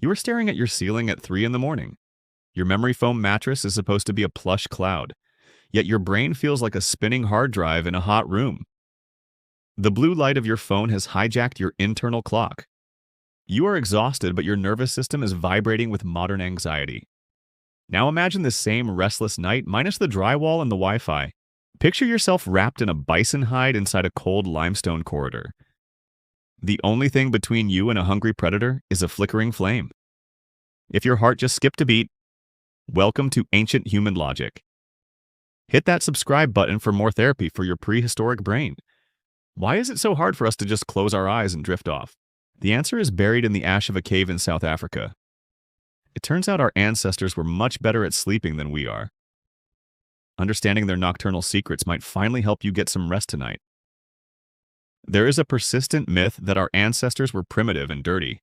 You are staring at your ceiling at 3 in the morning. Your memory foam mattress is supposed to be a plush cloud, yet your brain feels like a spinning hard drive in a hot room. The blue light of your phone has hijacked your internal clock. You are exhausted, but your nervous system is vibrating with modern anxiety. Now imagine this same restless night minus the drywall and the Wi-Fi. Picture yourself wrapped in a bison hide inside a cold limestone corridor. The only thing between you and a hungry predator is a flickering flame. If your heart just skipped a beat, welcome to ancient human logic. Hit that subscribe button for more therapy for your prehistoric brain. Why is it so hard for us to just close our eyes and drift off? The answer is buried in the ash of a cave in South Africa. It turns out our ancestors were much better at sleeping than we are. Understanding their nocturnal secrets might finally help you get some rest tonight. There is a persistent myth that our ancestors were primitive and dirty.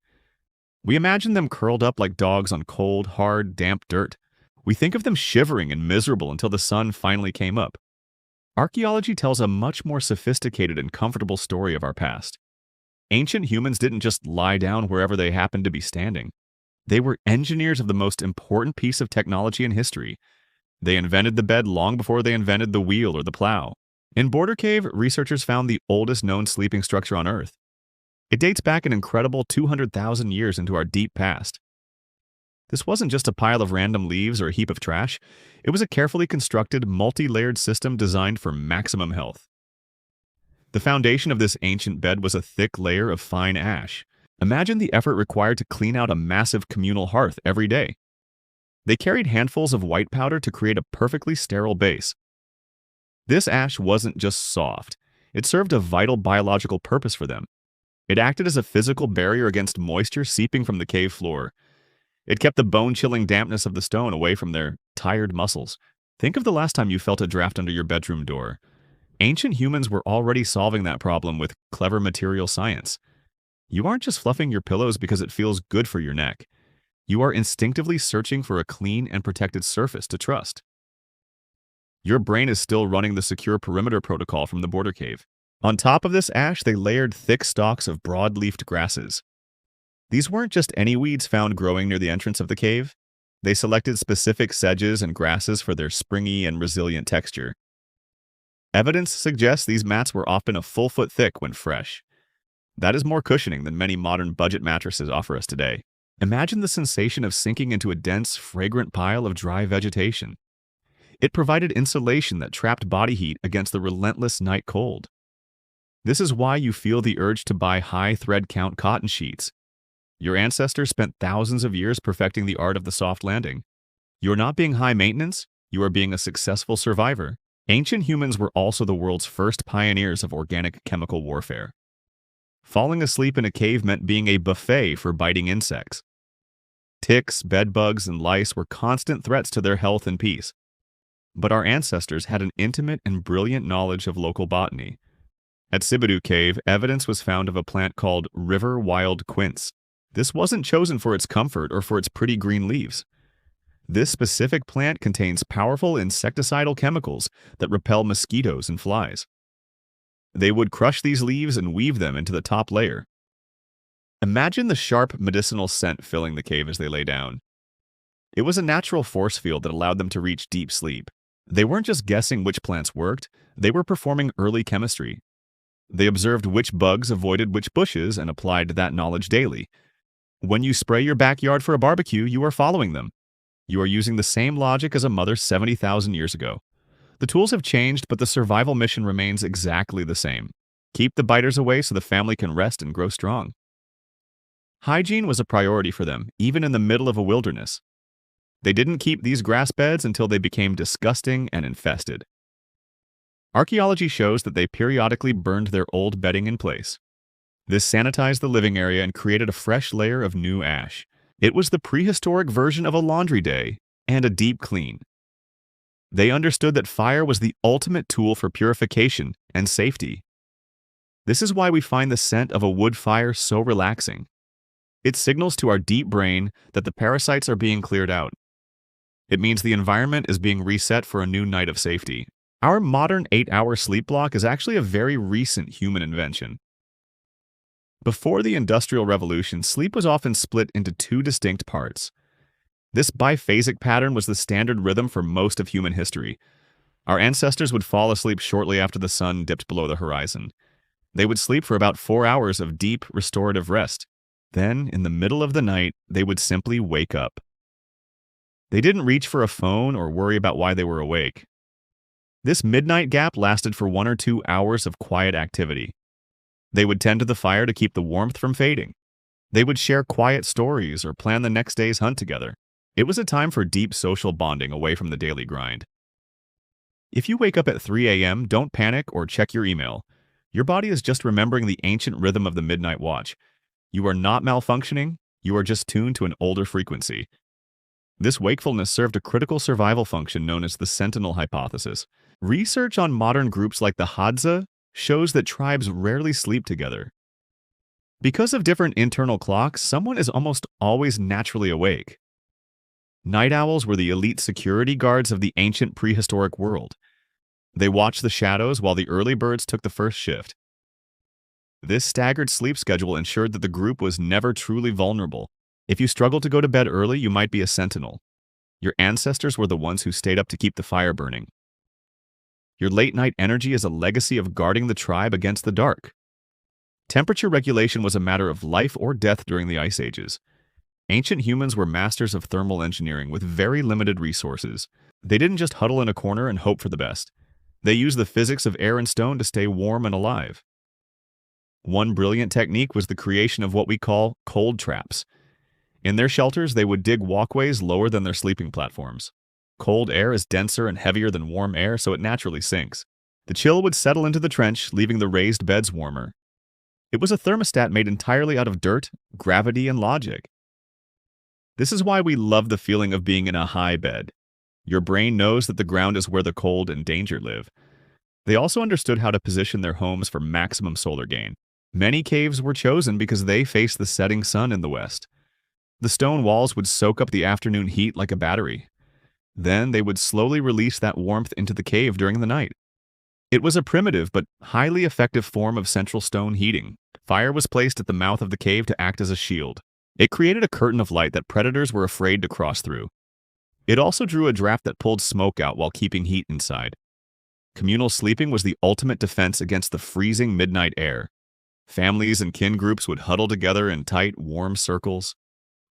We imagine them curled up like dogs on cold, hard, damp dirt. We think of them shivering and miserable until the sun finally came up. Archaeology tells a much more sophisticated and comfortable story of our past. Ancient humans didn't just lie down wherever they happened to be standing. They were engineers of the most important piece of technology in history. They invented the bed long before they invented the wheel or the plow. In Border Cave, researchers found the oldest known sleeping structure on Earth. It dates back an incredible 200,000 years into our deep past. This wasn't just a pile of random leaves or a heap of trash. It was a carefully constructed, multi-layered system designed for maximum health. The foundation of this ancient bed was a thick layer of fine ash. Imagine the effort required to clean out a massive communal hearth every day. They carried handfuls of white powder to create a perfectly sterile base. This ash wasn't just soft. It served a vital biological purpose for them. It acted as a physical barrier against moisture seeping from the cave floor. It kept the bone-chilling dampness of the stone away from their tired muscles. Think of the last time you felt a draft under your bedroom door. Ancient humans were already solving that problem with clever material science. You aren't just fluffing your pillows because it feels good for your neck. You are instinctively searching for a clean and protected surface to trust. Your brain is still running the secure perimeter protocol from the Border Cave. On top of this ash, they layered thick stalks of broad-leafed grasses. These weren't just any weeds found growing near the entrance of the cave. They selected specific sedges and grasses for their springy and resilient texture. Evidence suggests these mats were often a full foot thick when fresh. That is more cushioning than many modern budget mattresses offer us today. Imagine the sensation of sinking into a dense, fragrant pile of dry vegetation. It provided insulation that trapped body heat against the relentless night cold. This is why you feel the urge to buy high thread count cotton sheets. Your ancestors spent thousands of years perfecting the art of the soft landing. You are not being high maintenance, you are being a successful survivor. Ancient humans were also the world's first pioneers of organic chemical warfare. Falling asleep in a cave meant being a buffet for biting insects. Ticks, bedbugs, and lice were constant threats to their health and peace. But our ancestors had an intimate and brilliant knowledge of local botany. At Sibidu Cave, evidence was found of a plant called river wild quince. This wasn't chosen for its comfort or for its pretty green leaves. This specific plant contains powerful insecticidal chemicals that repel mosquitoes and flies. They would crush these leaves and weave them into the top layer. Imagine the sharp medicinal scent filling the cave as they lay down. It was a natural force field that allowed them to reach deep sleep. They weren't just guessing which plants worked, they were performing early chemistry. They observed which bugs avoided which bushes and applied that knowledge daily. When you spray your backyard for a barbecue, you are following them. You are using the same logic as a mother 70,000 years ago. The tools have changed, but the survival mission remains exactly the same. Keep the biters away so the family can rest and grow strong. Hygiene was a priority for them, even in the middle of a wilderness. They didn't keep these grass beds until they became disgusting and infested. Archaeology shows that they periodically burned their old bedding in place. This sanitized the living area and created a fresh layer of new ash. It was the prehistoric version of a laundry day and a deep clean. They understood that fire was the ultimate tool for purification and safety. This is why we find the scent of a wood fire so relaxing. It signals to our deep brain that the parasites are being cleared out. It means the environment is being reset for a new night of safety. Our modern 8-hour sleep block is actually a very recent human invention. Before the Industrial Revolution, sleep was often split into two distinct parts. This biphasic pattern was the standard rhythm for most of human history. Our ancestors would fall asleep shortly after the sun dipped below the horizon. They would sleep for about 4 hours of deep, restorative rest. Then, in the middle of the night, they would simply wake up. They didn't reach for a phone or worry about why they were awake. This midnight gap lasted for 1 or 2 hours of quiet activity. They would tend to the fire to keep the warmth from fading. They would share quiet stories or plan the next day's hunt together. It was a time for deep social bonding away from the daily grind. If you wake up at 3 a.m., don't panic or check your email. Your body is just remembering the ancient rhythm of the midnight watch. You are not malfunctioning, you are just tuned to an older frequency. This wakefulness served a critical survival function known as the sentinel hypothesis. Research on modern groups like the Hadza shows that tribes rarely sleep together. Because of different internal clocks, someone is almost always naturally awake. Night owls were the elite security guards of the ancient prehistoric world. They watched the shadows while the early birds took the first shift. This staggered sleep schedule ensured that the group was never truly vulnerable. If you struggled to go to bed early, you might be a sentinel. Your ancestors were the ones who stayed up to keep the fire burning. Your late-night energy is a legacy of guarding the tribe against the dark. Temperature regulation was a matter of life or death during the Ice Ages. Ancient humans were masters of thermal engineering with very limited resources. They didn't just huddle in a corner and hope for the best. They used the physics of air and stone to stay warm and alive. One brilliant technique was the creation of what we call cold traps. In their shelters, they would dig walkways lower than their sleeping platforms. Cold air is denser and heavier than warm air, so it naturally sinks. The chill would settle into the trench, leaving the raised beds warmer. It was a thermostat made entirely out of dirt, gravity, and logic. This is why we love the feeling of being in a high bed. Your brain knows that the ground is where the cold and danger live. They also understood how to position their homes for maximum solar gain. Many caves were chosen because they faced the setting sun in the west. The stone walls would soak up the afternoon heat like a battery. Then they would slowly release that warmth into the cave during the night. It was a primitive but highly effective form of central stone heating. Fire was placed at the mouth of the cave to act as a shield. It created a curtain of light that predators were afraid to cross through. It also drew a draft that pulled smoke out while keeping heat inside. Communal sleeping was the ultimate defense against the freezing midnight air. Families and kin groups would huddle together in tight, warm circles.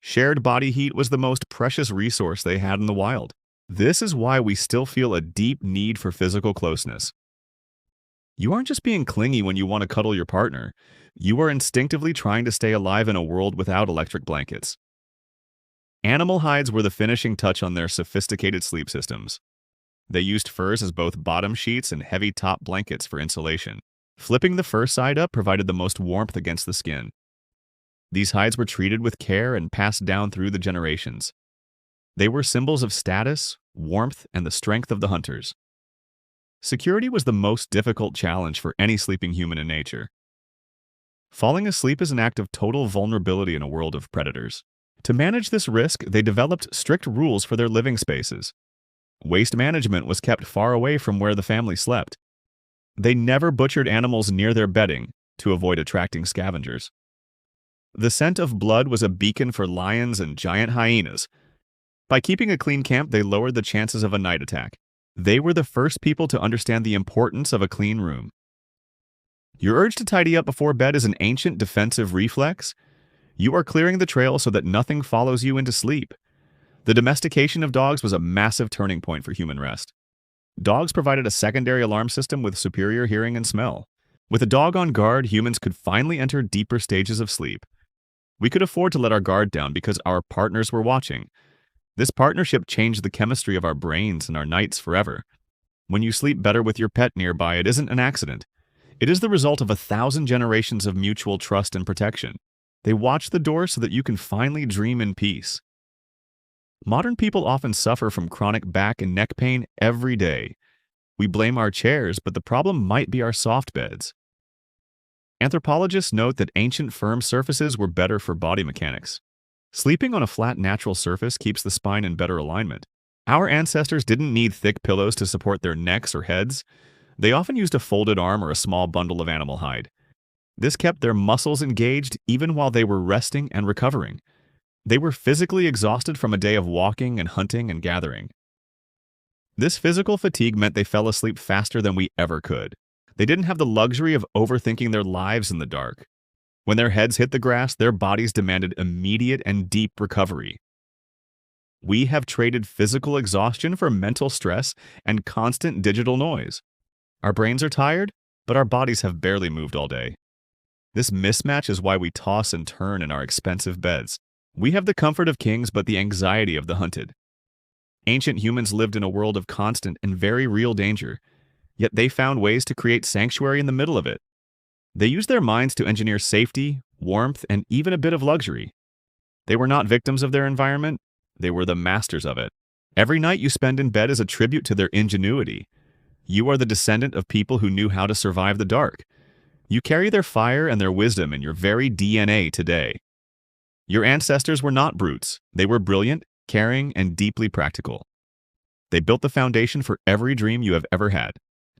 Shared body heat was the most precious resource they had in the wild. This is why we still feel a deep need for physical closeness. You aren't just being clingy when you want to cuddle your partner. You are instinctively trying to stay alive in a world without electric blankets. Animal hides were the finishing touch on their sophisticated sleep systems. They used furs as both bottom sheets and heavy top blankets for insulation. Flipping the fur side up provided the most warmth against the skin. These hides were treated with care and passed down through the generations. They were symbols of status, warmth, and the strength of the hunters. Security was the most difficult challenge for any sleeping human in nature. Falling asleep is an act of total vulnerability in a world of predators. To manage this risk, they developed strict rules for their living spaces. Waste management was kept far away from where the family slept. They never butchered animals near their bedding to avoid attracting scavengers. The scent of blood was a beacon for lions and giant hyenas. By keeping a clean camp, they lowered the chances of a night attack. They were the first people to understand the importance of a clean room. Your urge to tidy up before bed is an ancient defensive reflex. You are clearing the trail so that nothing follows you into sleep. The domestication of dogs was a massive turning point for human rest. Dogs provided a secondary alarm system with superior hearing and smell. With a dog on guard, humans could finally enter deeper stages of sleep. We could afford to let our guard down because our partners were watching. This partnership changed the chemistry of our brains and our nights forever. When you sleep better with your pet nearby, it isn't an accident. It is the result of 1,000 generations of mutual trust and protection. They watch the door so that you can finally dream in peace. Modern people often suffer from chronic back and neck pain every day. We blame our chairs, but the problem might be our soft beds. Anthropologists note that ancient firm surfaces were better for body mechanics. Sleeping on a flat natural surface keeps the spine in better alignment. Our ancestors didn't need thick pillows to support their necks or heads. They often used a folded arm or a small bundle of animal hide. This kept their muscles engaged even while they were resting and recovering. They were physically exhausted from a day of walking and hunting and gathering. This physical fatigue meant they fell asleep faster than we ever could. They didn't have the luxury of overthinking their lives in the dark. When their heads hit the grass, their bodies demanded immediate and deep recovery. We have traded physical exhaustion for mental stress and constant digital noise. Our brains are tired, but our bodies have barely moved all day. This mismatch is why we toss and turn in our expensive beds. We have the comfort of kings, but the anxiety of the hunted. Ancient humans lived in a world of constant and very real danger, yet they found ways to create sanctuary in the middle of it. They used their minds to engineer safety, warmth, and even a bit of luxury. They were not victims of their environment, they were the masters of it. Every night you spend in bed is a tribute to their ingenuity. You are the descendant of people who knew how to survive the dark. You carry their fire and their wisdom in your very DNA today. Your ancestors were not brutes. They were brilliant, caring, and deeply practical. They built the foundation for every dream you have ever had.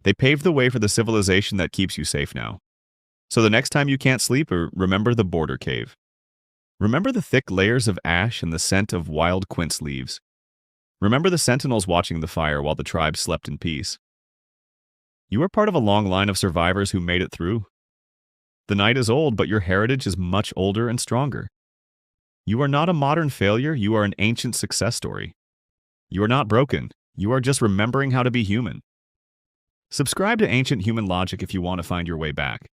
They paved the way for the civilization that keeps you safe now. So the next time you can't sleep, remember the border cave. Remember the thick layers of ash and the scent of wild quince leaves. Remember the sentinels watching the fire while the tribe slept in peace. You are part of a long line of survivors who made it through. The night is old, but your heritage is much older and stronger. You are not a modern failure, you are an ancient success story. You are not broken, you are just remembering how to be human. Subscribe to Ancient Human Logic if you want to find your way back.